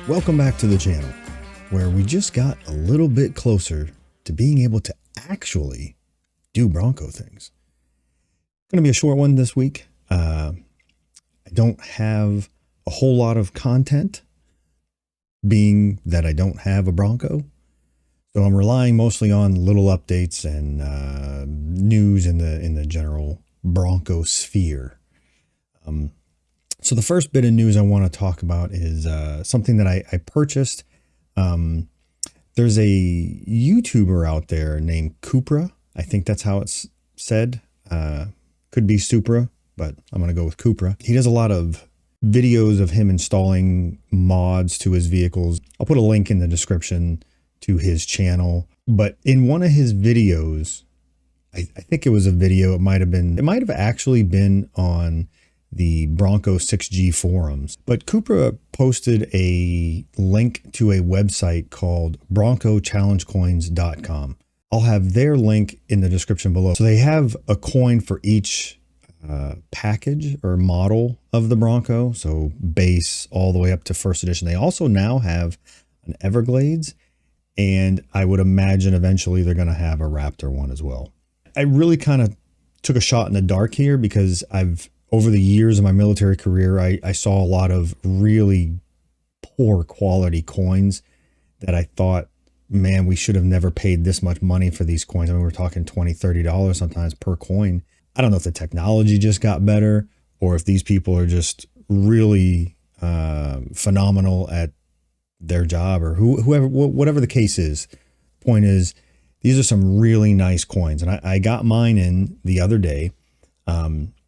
Welcome back to the channel, where we just got a little bit closer to being able to actually do Bronco things. It's going to be a short one this week. I don't have a whole lot of content, being that I don't have a Bronco. So I'm relying mostly on little updates and news in the general Bronco sphere. So the first bit of news I want to talk about is something that I purchased. There's a YouTuber out there named Cupra. I think that's how it's said. Could be Supra, but I'm going to go with Cupra. He does a lot of videos of him installing mods to his vehicles. I'll put a link in the description to his channel. But in one of his videos, I think it was a video, it might have actually been on the Bronco 6G forums. But Cupra posted a link to a website called BroncoChallengeCoins.com. I'll have their link in the description below. So they have a coin for each package or model of the Bronco. So base all the way up to first edition. They also now have an Everglades, and I would imagine eventually they're going to have a Raptor one as well. I really kind of took a shot in the dark here because over the years of my military career, I saw a lot of really poor quality coins that I thought, man, we should have never paid this much money for these coins. I mean, we're talking $20, $30 sometimes per coin. I don't know if the technology just got better or if these people are just really phenomenal at their job, or whatever the case is. Point is, these are some really nice coins. And I got mine in the other day.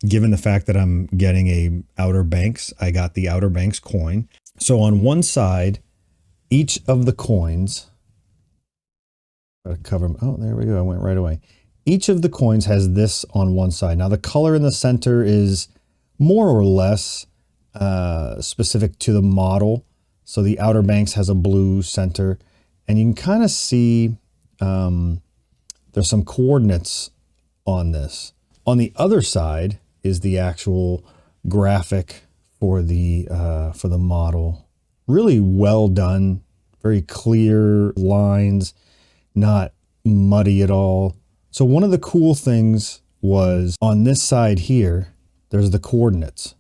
Given the fact that I'm getting a Outer Banks, I got the Outer Banks coin. So on one side, each of the coins, cover them. Oh, there we go. I went right away. Each of the coins has this on one side. Now the color in the center is more or less specific to the model. So the Outer Banks has a blue center, and you can kind of see there's some coordinates on this. On the other side is the actual graphic for the model. Really well done, very clear lines, not muddy at all. So one of the cool things was on this side here, there's the coordinates,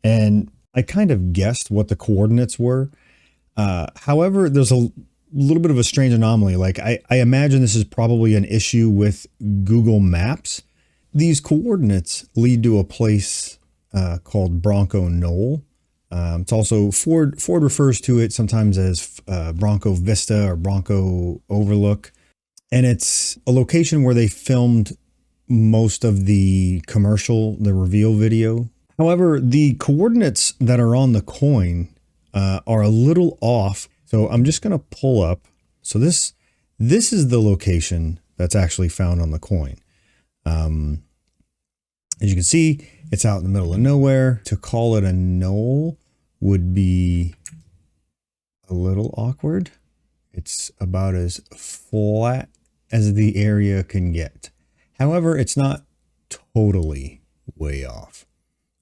and I kind of guessed what the coordinates were. However, there's a little bit of a strange anomaly. Like I imagine this is probably an issue with Google Maps. These coordinates lead to a place called Bronco Knoll. It's also, Ford refers to it sometimes as Bronco Vista or Bronco Overlook. And it's a location where they filmed most of the reveal video. However, the coordinates that are on the coin are a little off. So I'm just going to pull up. So this is the location that's actually found on the coin. As you can see, it's out in the middle of nowhere. To call it a knoll would be a little awkward. It's about as flat as the area can get. However, it's not totally way off.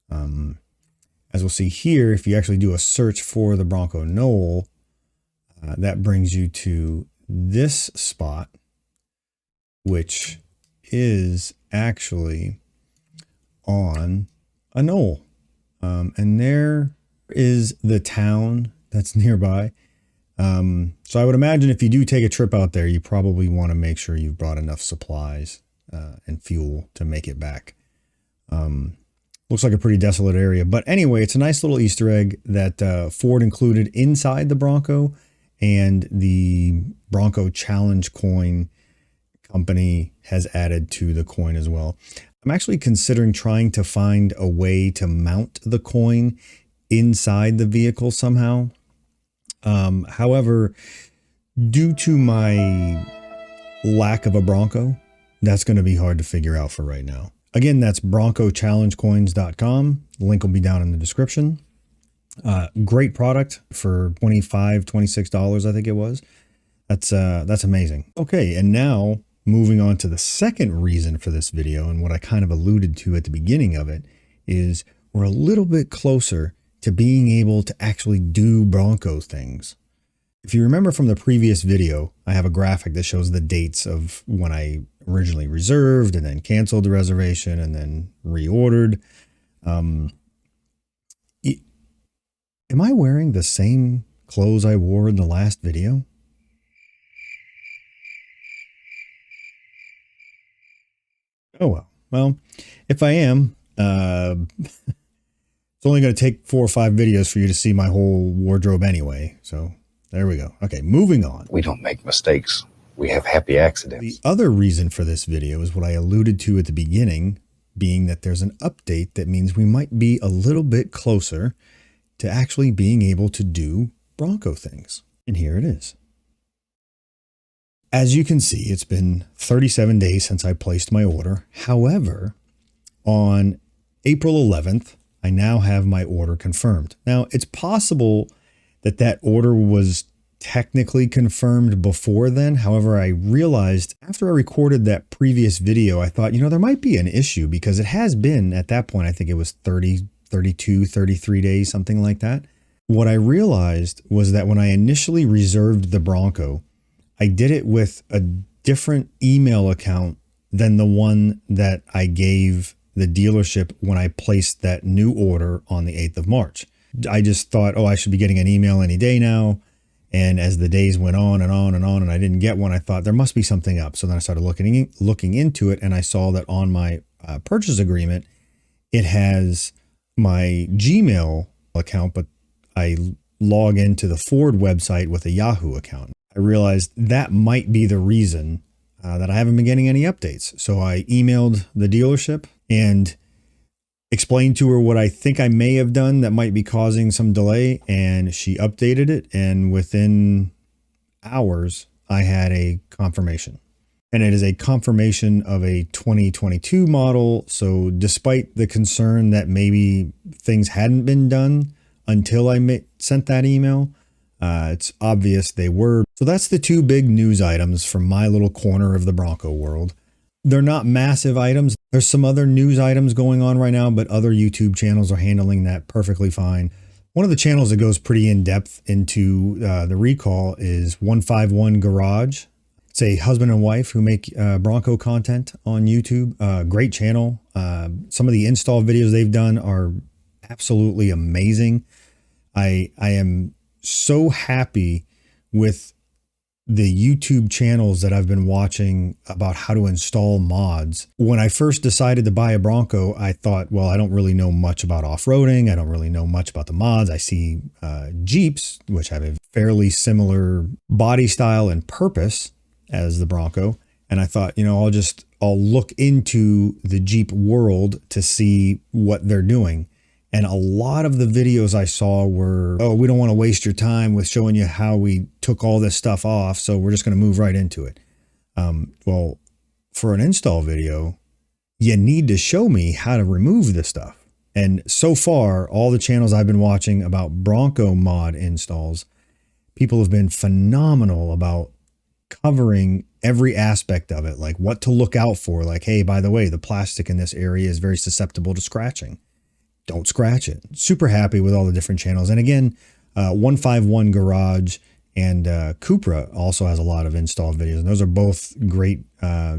As we'll see here, if you actually do a search for the Bronco Knoll, that brings you to this spot, which is actually on a knoll. And there is the town that's nearby. So I would imagine if you do take a trip out there, you probably want to make sure you've brought enough supplies and fuel to make it back. Looks like a pretty desolate area. But anyway, it's a nice little Easter egg that Ford included inside the Bronco, and the Bronco Challenge coin company has added to the coin as well. I'm actually considering trying to find a way to mount the coin inside the vehicle somehow. However, due to my lack of a Bronco, that's going to be hard to figure out for right now. Again, that's BroncoChallengeCoins.com. The link will be down in the description. Great product for $25, $26, I think it was. That's amazing. Okay, and now moving on to the second reason for this video, and what I kind of alluded to at the beginning of it, is we're a little bit closer to being able to actually do Bronco things. If you remember from the previous video, I have a graphic that shows the dates of when I originally reserved and then canceled the reservation and then reordered. Am I wearing the same clothes I wore in the last video? Oh well. Well, if I am, it's only going to take 4 or 5 videos for you to see my whole wardrobe anyway. So there we go. Okay, moving on. We don't make mistakes. We have happy accidents. The other reason for this video is what I alluded to at the beginning, being that there's an update that means we might be a little bit closer to actually being able to do Bronco things. And here it is. As you can see, it's been 37 days since I placed my order. However, on April 11th, I now have my order confirmed. Now, it's possible that that order was technically confirmed before then. However, I realized after I recorded that previous video, I thought, there might be an issue because it has been at that point, I think it was 30, 32, 33 days, something like that. What I realized was that when I initially reserved the Bronco, I did it with a different email account than the one that I gave the dealership when I placed that new order on the 8th of March. I just thought, I should be getting an email any day now. And as the days went on and on and on, and I didn't get one, I thought there must be something up. So then I started looking into it, and I saw that on my purchase agreement, it has my Gmail account, but I log into the Ford website with a Yahoo account. I realized that might be the reason that I haven't been getting any updates. So I emailed the dealership and explained to her what I think I may have done that might be causing some delay, and she updated it, and within hours I had a confirmation. And it is a confirmation of a 2022 model. So despite the concern that maybe things hadn't been done until I sent that email, it's obvious they were. So that's the 2 big news items from my little corner of the Bronco world. They're not massive items. There's some other news items going on right now, but other YouTube channels are handling that perfectly fine. One of the channels that goes pretty in depth into the recall is 151 Garage. It's a husband and wife who make Bronco content on YouTube. Great channel. Some of the install videos they've done are absolutely amazing. I am so happy with the YouTube channels that I've been watching about how to install mods. When I first decided to buy a Bronco, I thought, well, I don't really know much about off-roading. I don't really know much about the mods. I see Jeeps, which have a fairly similar body style and purpose as the Bronco. And I thought, I'll look into the Jeep world to see what they're doing. And a lot of the videos I saw were, we don't want to waste your time with showing you how we took all this stuff off, so we're just going to move right into it. Well, for an install video, you need to show me how to remove this stuff. And so far, all the channels I've been watching about Bronco mod installs, people have been phenomenal about covering every aspect of it, like what to look out for. Like, hey, by the way, the plastic in this area is very susceptible to scratching. Don't scratch it. Super happy with all the different channels. And again, 151 Garage and Cupra also has a lot of install videos. And those are both great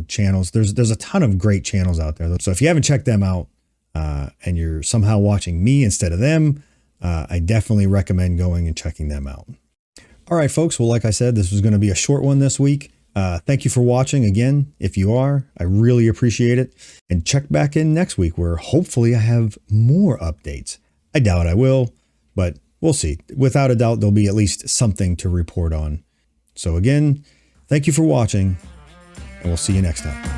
channels. There's a ton of great channels out there. So if you haven't checked them out and you're somehow watching me instead of them, I definitely recommend going and checking them out. All right, folks. Well, like I said, this was going to be a short one this week. Thank you for watching again. If you are, I really appreciate it. And check back in next week where hopefully I have more updates. I doubt I will, but we'll see. Without a doubt, there'll be at least something to report on. So again, thank you for watching, and we'll see you next time.